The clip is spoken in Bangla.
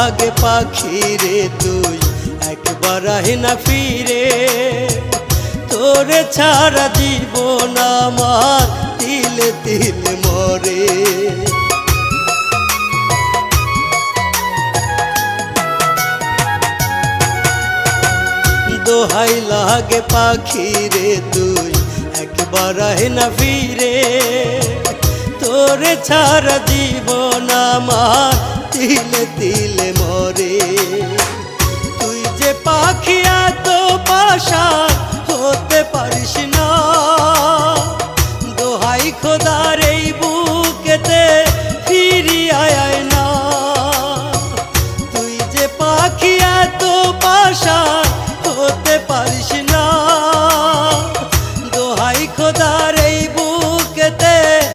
লাগে পাখি রে তুই একবার আহে না ফিরে, তোরে ছাড়া জীবন আমার তিলে তিলে মরে। দোহাই লাগে পাখি রে তুই একবার আহে না ফিরে, তোরে ছাড়া জীবন আমার তিলে তিলে মরে। তুই যে পাখি এত পাশা হতে পারিস না, দোহাই খোদার